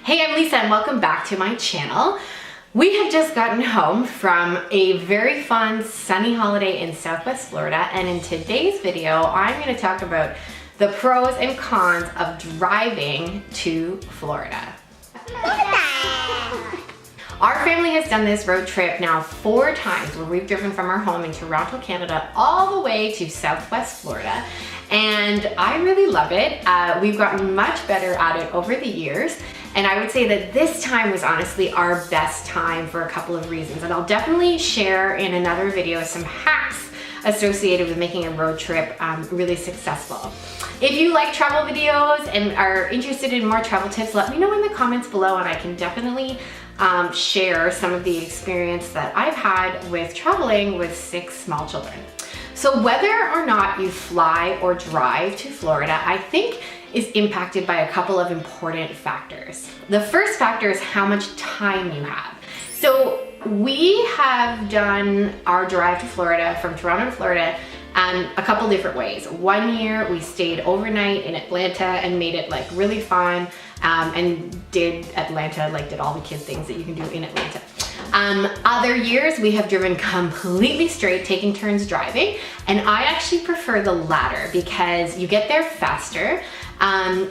Hey, I'm Lisa and welcome back to my channel. We have just gotten home from a very fun sunny holiday in Southwest Florida, and in today's video I'm going to talk about the pros and cons of driving to Florida. Our family has done this road trip now 4 times where we've driven from our home in Toronto, Canada all the way to Southwest Florida, and I really love it. We've gotten much better at it over the years, and I would say that this time was honestly our best time for a couple of reasons, and I'll definitely share in another video some hacks associated with making a road trip really successful. If you like travel videos and are interested in more travel tips, let me know in the comments below and I can definitely share some of the experience that I've had with traveling with 6 small children. So whether or not you fly or drive to Florida, I think is impacted by a couple of important factors. The first factor is how much time you have. So we have done our drive to Florida from Toronto to Florida a couple different ways. One year we stayed overnight in Atlanta and made it like really fun and did Atlanta, like did all the kid things that you can do in Atlanta. Other years we have driven completely straight, taking turns driving, and I actually prefer the latter because you get there faster.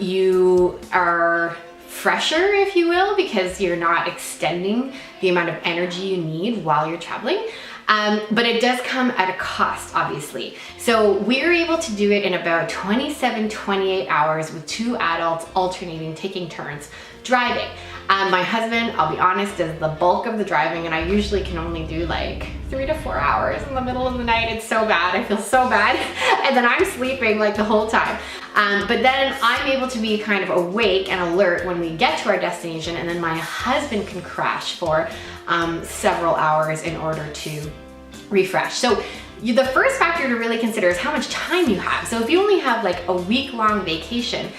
You are fresher, if you will, because you're not extending the amount of energy you need while you're traveling. But it does come at a cost, obviously. So we're able to do it in about 27-28 hours with 2 adults alternating, taking turns driving. My husband, I'll be honest, does the bulk of the driving, and I usually can only do like 3 to 4 hours in the middle of the night. It's so bad, I feel so bad. And then I'm sleeping like the whole time. But then I'm able to be kind of awake and alert when we get to our destination, and then my husband can crash for several hours in order to refresh. So the first factor to really consider is how much time you have. So if you only have like a week-long vacation,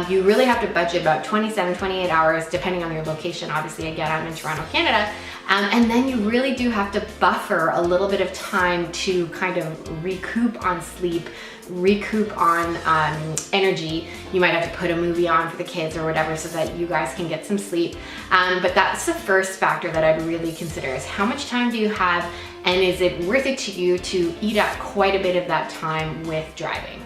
you really have to budget about 27-28 hours depending on your location. Obviously, again, I'm in Toronto, Canada. And then you really do have to buffer a little bit of time to kind of recoup on sleep, recoup on energy. You might have to put a movie on for the kids or whatever so that you guys can get some sleep. But that's the first factor that I'd really consider, is how much time do you have, and is it worth it to you to eat up quite a bit of that time with driving?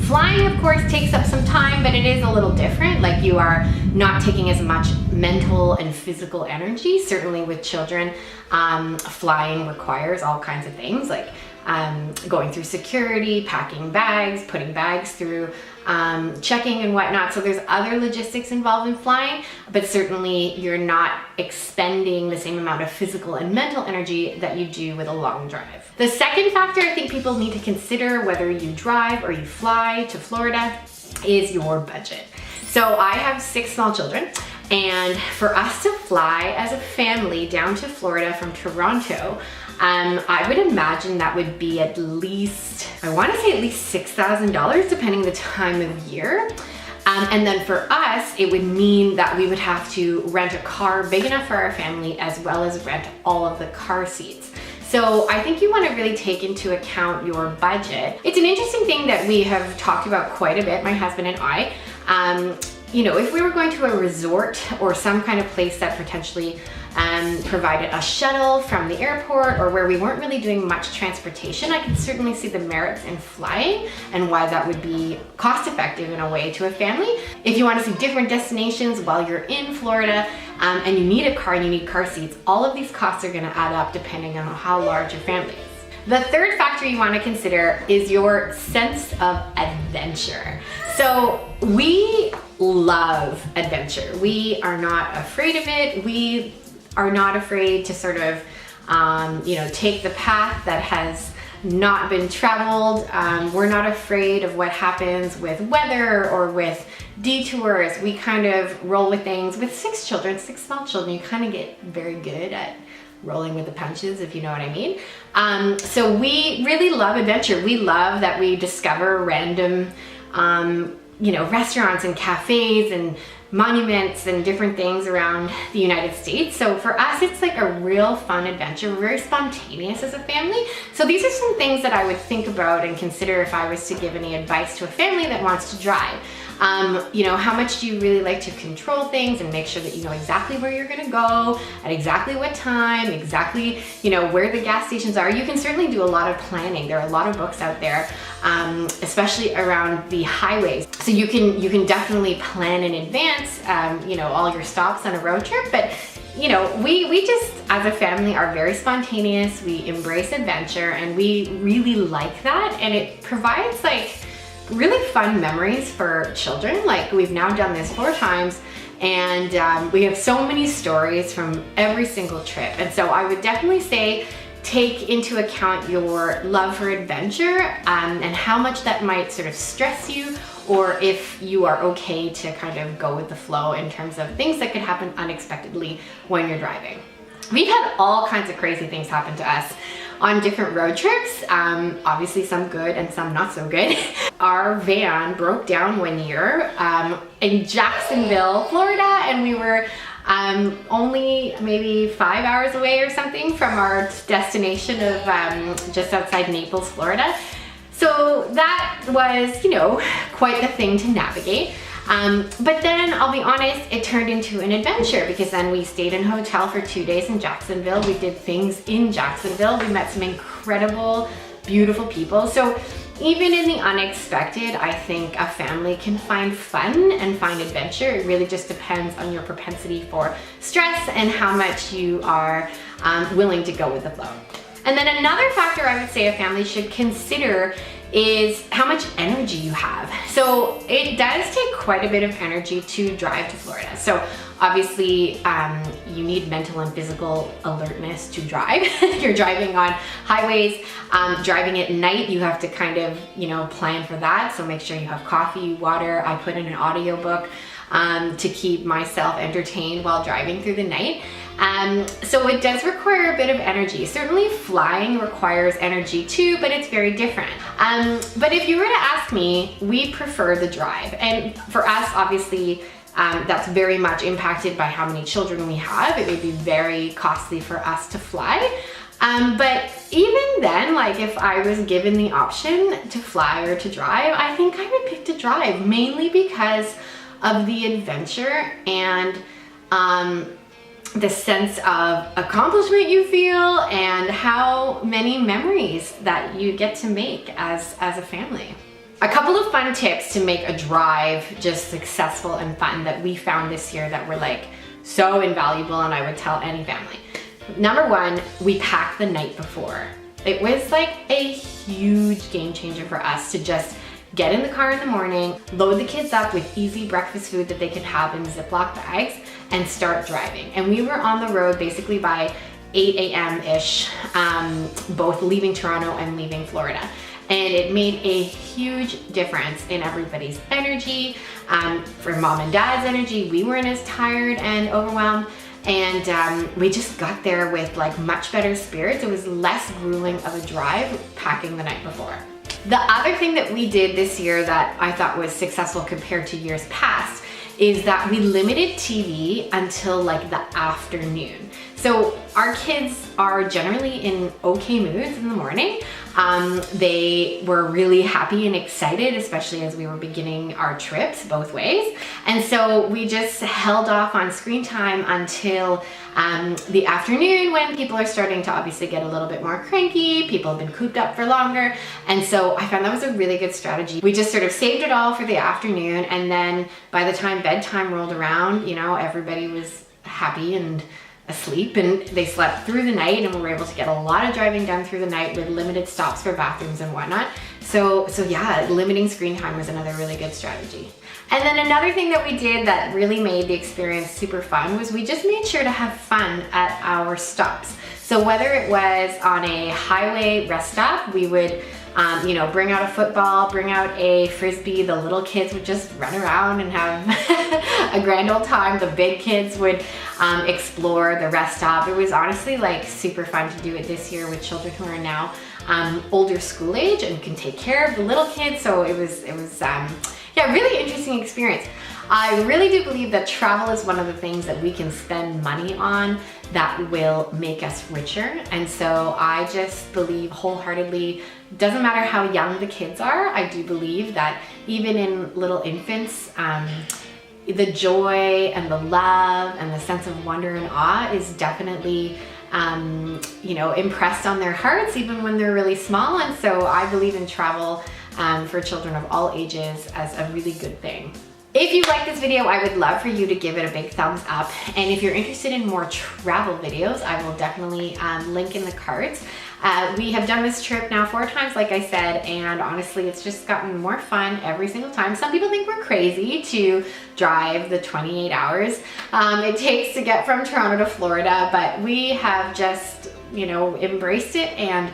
Flying, of course, takes up some time, but it is a little different. Like, you are not taking as much mental and physical energy. Certainly with children, flying requires all kinds of things, like going through security, packing bags, putting bags through, checking and whatnot. So there's other logistics involved in flying, but certainly you're not expending the same amount of physical and mental energy that you do with a long drive. The second factor I think people need to consider, whether you drive or you fly to Florida, is your budget. So I have 6 small children, and for us to fly as a family down to Florida from Toronto, I would imagine that would be at least, I want to say at least $6,000 depending the time of year. And then for us, it would mean that we would have to rent a car big enough for our family, as well as rent all of the car seats. So I think you want to really take into account your budget. It's an interesting thing that we have talked about quite a bit, my husband and I. You know, if we were going to a resort or some kind of place that potentially provided a shuttle from the airport, or where we weren't really doing much transportation, I can certainly see the merits in flying and why that would be cost effective in a way to a family. If you want to see different destinations while you're in Florida and you need a car and you need car seats, all of these costs are going to add up depending on how large your family is. The third factor you want to consider is your sense of adventure. So we love adventure. We are not afraid of it. We are not afraid to sort of, you know, take the path that has not been traveled. We're not afraid of what happens with weather or with detours. We kind of roll with things. With 6 children, 6 small children, you kind of get very good at rolling with the punches, if you know what I mean. So we really love adventure. We love that we discover random, you know, restaurants and cafes and monuments and different things around the United States. So for us, it's like a real fun adventure. We're very spontaneous as a family. So these are some things that I would think about and consider if I was to give any advice to a family that wants to drive. You know, how much do you really like to control things and make sure that you know exactly where you're gonna go at exactly what time, exactly, you know, where the gas stations are. You can certainly do a lot of planning. There are a lot of books out there, especially around the highways. So you can definitely plan in advance, you know, all your stops on a road trip. But you know, we just, as a family, are very spontaneous. We embrace adventure, and we really like that. And it provides like really fun memories for children. Like, we've now done this 4 times, and we have so many stories from every single trip. And so I would definitely say take into account your love for adventure, and how much that might sort of stress you, or if you are okay to kind of go with the flow in terms of things that could happen unexpectedly when you're driving. We've had all kinds of crazy things happen to us on different road trips, obviously some good and some not so good. Our van broke down one year in Jacksonville, Florida, and we were only maybe 5 hours away or something from our destination of just outside Naples, Florida. So that was, you know, quite the thing to navigate. But then I'll be honest, it turned into an adventure, because then we stayed in a hotel for 2 days in Jacksonville. We did things in Jacksonville. We met some incredible, beautiful people. So even in the unexpected, I think a family can find fun and find adventure. It really just depends on your propensity for stress and how much you are willing to go with the flow. And then another factor I would say a family should consider is how much energy you have. So it does take quite a bit of energy to drive to Florida. So obviously you need mental and physical alertness to drive. You're driving on highways, driving at night, you have to kind of, you know, plan for that. So make sure you have coffee, water. I put in an audiobook to keep myself entertained while driving through the night. So it does require a bit of energy. Certainly flying requires energy too, but it's very different. But if you were to ask me, we prefer the drive. And for us, obviously, that's very much impacted by how many children we have. It would be very costly for us to fly. But even then, like, if I was given the option to fly or to drive, I think I would pick to drive, mainly because of the adventure and the sense of accomplishment you feel, and how many memories that you get to make as a family. A couple of fun tips to make a drive just successful and fun that we found this year that were like so invaluable, and I would tell any family. Number 1, we packed the night before. It was like a huge game changer for us to just get in the car in the morning, load the kids up with easy breakfast food that they could have in Ziploc bags, and start driving. And we were on the road basically by 8 a.m.-ish, both leaving Toronto and leaving Florida. And it made a huge difference in everybody's energy. For mom and dad's energy, we weren't as tired and overwhelmed. And we just got there with like much better spirits. It was less grueling of a drive packing the night before. The other thing that we did this year that I thought was successful compared to years past is that we limited TV until like the afternoon. So our kids are generally in okay moods in the morning. They were really happy and excited, especially as we were beginning our trips both ways. And so we just held off on screen time until the afternoon, when people are starting to obviously get a little bit more cranky. People have been cooped up for longer. And so I found that was a really good strategy. We just sort of saved it all for the afternoon. And then by the time bedtime rolled around, you know, everybody was happy and asleep, and they slept through the night, and we were able to get a lot of driving done through the night with limited stops for bathrooms and whatnot. So yeah, limiting screen time was another really good strategy. And then another thing that we did that really made the experience super fun was we just made sure to have fun at our stops. So whether it was on a highway rest stop, we would you know, bring out a football, bring out a frisbee. The little kids would just run around and have a grand old time. The big kids would explore the rest stop. It was honestly like super fun to do it this year with children who are now older school age and can take care of the little kids. So it was yeah, really interesting experience. I really do believe that travel is one of the things that we can spend money on that will make us richer. And so I just believe wholeheartedly, doesn't matter how young the kids are, I do believe that even in little infants, the joy and the love and the sense of wonder and awe is definitely you know, impressed on their hearts even when they're really small. And so I believe in travel for children of all ages as a really good thing. If you like this video, I would love for you to give it a big thumbs up. And if you're interested in more travel videos, I will definitely link in the cards. We have done this trip now 4 times, like I said, and honestly, it's just gotten more fun every single time. Some people think we're crazy to drive the 28 hours it takes to get from Toronto to Florida, but we have just, you know, embraced it, and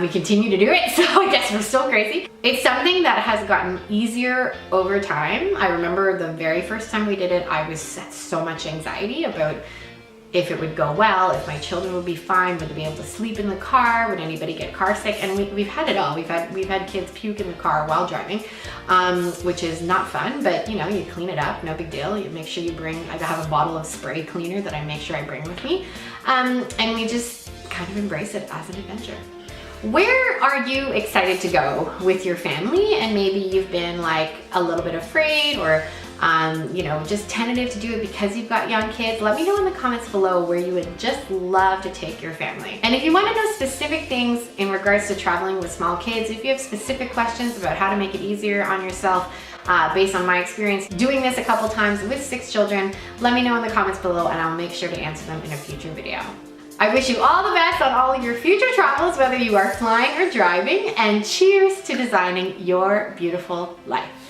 we continue to do it, so I guess we're still crazy. It's something that has gotten easier over time. I remember the very first time we did it, I was had so much anxiety about if it would go well, if my children would be fine, would they be able to sleep in the car, would anybody get car sick? And we've had it all. We've had kids puke in the car while driving, which is not fun, but you know, you clean it up, no big deal. You make sure you bring, I have a bottle of spray cleaner that I make sure I bring with me. And we just kind of embrace it as an adventure. Where are you excited to go with your family? And maybe you've been like a little bit afraid or you know, just tentative to do it because you've got young kids. Let me know in the comments below where you would just love to take your family. And if you want to know specific things in regards to traveling with small kids, if you have specific questions about how to make it easier on yourself, based on my experience doing this a couple times with 6 children, let me know in the comments below and I'll make sure to answer them in a future video. I wish you all the best on all of your future travels, whether you are flying or driving, and cheers to designing your beautiful life.